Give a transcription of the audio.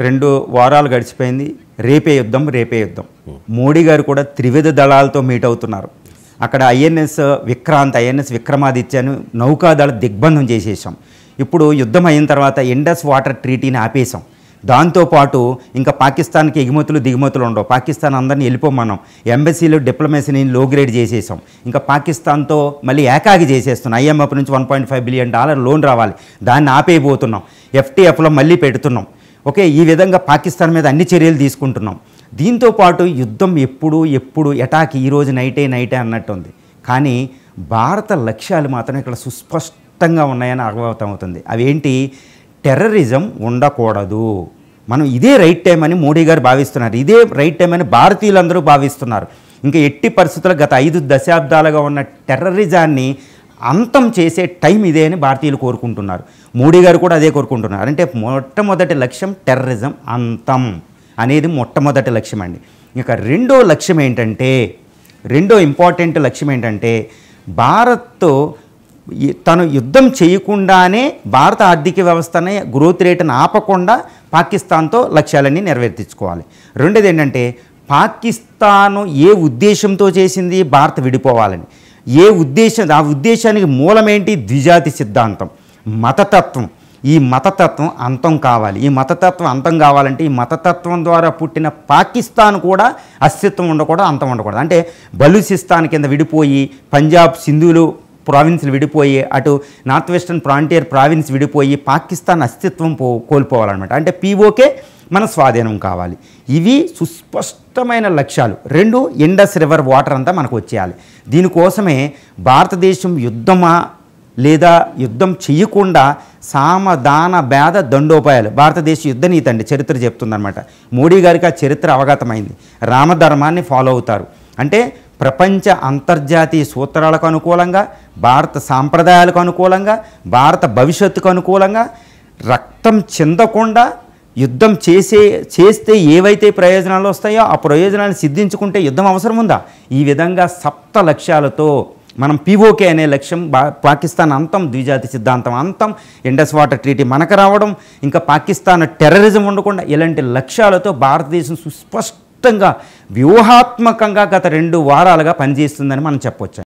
2 వారాలు గడిచిపోయింది. రేపే యుద్ధం. మోడీ గారు కూడా త్రివిధ దళాలతో మీట్ అవుతున్నారు. అక్కడ ఐఎన్ఎస్ విక్రాంత్, ఐఎన్ఎస్ విక్రమాదిత్యను నౌకాదళ దిగ్బంధం చేసేసాం. ఇప్పుడు యుద్ధం అయిన తర్వాత ఇండస్ వాటర్ ట్రీటీని ఆపేసాం. దాంతోపాటు ఇంకా పాకిస్తాన్కి ఎగుమతులు దిగుమతులు ఉండవు. పాకిస్తాన్ అందరినీ వెళ్ళిపోమన్నాం. ఎంబసీలు డిప్లొమసీని లో గ్రేడ్ చేసేసాం. ఇంకా పాకిస్తాన్తో మళ్ళీ ఏకాగి చేసేస్తున్నాం. IMF నుంచి $1.5 బిలియన్ లోన్ రావాలి, దాన్ని ఆపేయబోతున్నాం. FTFలో మళ్ళీ పెడుతున్నాం. ఓకే, ఈ విధంగా పాకిస్తాన్ మీద అన్ని చర్యలు తీసుకుంటున్నాం. దీంతోపాటు యుద్ధం ఎప్పుడు అటాక్ ఈరోజు నైటే అన్నట్టు ఉంది. కానీ భారత లక్ష్యాలు మాత్రం ఇక్కడ సుస్పష్టంగా ఉన్నాయని అవగతం అవుతుంది. అవేంటి? టెర్రరిజం ఉండకూడదు. మనం ఇదే రైట్ టైం అని మోడీ గారు భావిస్తున్నారు. ఇదే రైట్ టైం అని భారతీయులందరూ భావిస్తున్నారు. ఇంకా ఎట్టి పరిస్థితుల్లో గత 5 దశాబ్దాలుగా ఉన్న టెర్రరిజాన్ని అంతం చేసే టైం ఇదే అని భారతీయులు కోరుకుంటున్నారు. మోడీ గారు కూడా అదే కోరుకుంటున్నారు. అంటే మొట్టమొదటి లక్ష్యం టెర్రరిజం అంతం అనేది మొట్టమొదటి లక్ష్యం అండి. ఇక రెండో ఇంపార్టెంట్ లక్ష్యం ఏంటంటే భారత్ తను యుద్ధం చేయకుండానే భారత ఆర్థిక వ్యవస్థని గ్రోత్ రేటును ఆపకుండా పాకిస్తాన్తో లక్ష్యాలన్నీ నెరవేర్చుకోవాలి. రెండోది ఏంటంటే పాకిస్తాను ఏ ఉద్దేశంతో చేసింది? భారత్ విడిపోవాలని. ఆ ఉద్దేశానికి మూలమేంటి? ద్విజాతి సిద్ధాంతం, మతతత్వం. ఈ మతతత్వం అంతం కావాలి. ఈ మతతత్వం అంతం కావాలంటే ఈ మతతత్వం ద్వారా పుట్టిన పాకిస్తాన్ కూడా అస్తిత్వం ఉండకూడదు, అంతం ఉండకూడదు. అంటే బలూచిస్తాన్ కింద విడిపోయి, పంజాబ్ సింధులు ప్రావిన్స్లు విడిపోయి, అటు నార్త్ వెస్టర్న్ ఫ్రాంటియర్ ప్రావిన్స్ విడిపోయి పాకిస్తాన్ అస్తిత్వం కోల్పోవాలన్నమాట. అంటే POK మన స్వాధీనం కావాలి. ఇవి సుస్పష్టమైన లక్ష్యాలు. 2 ఇండస్ రివర్ వాటర్ అంతా మనకు వచ్చేయాలి. దీనికోసమే భారతదేశం యుద్ధమా లేదా యుద్ధం చేయకుండా సామదాన భేద దండోపాయాలు, భారతదేశ యుద్ధ నీతి అండి చరిత్ర చెప్తుందన్నమాట. మోడీ గారికి ఆ చరిత్ర అవగతమైంది. రామధర్మాన్ని ఫాలో అవుతారు. అంటే ప్రపంచ అంతర్జాతీయ సూత్రాలకు అనుకూలంగా, భారత సాంప్రదాయాలకు అనుకూలంగా, భారత భవిష్యత్తుకు అనుకూలంగా, రక్తం చెందకుండా యుద్ధం చేస్తే ఏవైతే ప్రయోజనాలు వస్తాయో ఆ ప్రయోజనాలు సిద్ధించుకుంటే యుద్ధం అవసరం ఉందా? ఈ విధంగా 7 లక్ష్యాలతో మనం POK అనే లక్ష్యం, పాకిస్తాన్ అంతం, ద్విజాతి సిద్ధాంతం అంతం, ఇండస్ వాటర్ ట్రీటీ మనకు రావడం, ఇంకా పాకిస్తాన్ టెర్రరిజం ఉండకుండా, ఇలాంటి లక్ష్యాలతో భారతదేశం సుస్పష్టంగా వ్యూహాత్మకంగా గత 2 వారాలుగా పనిచేస్తుందని మనం చెప్పొచ్చు.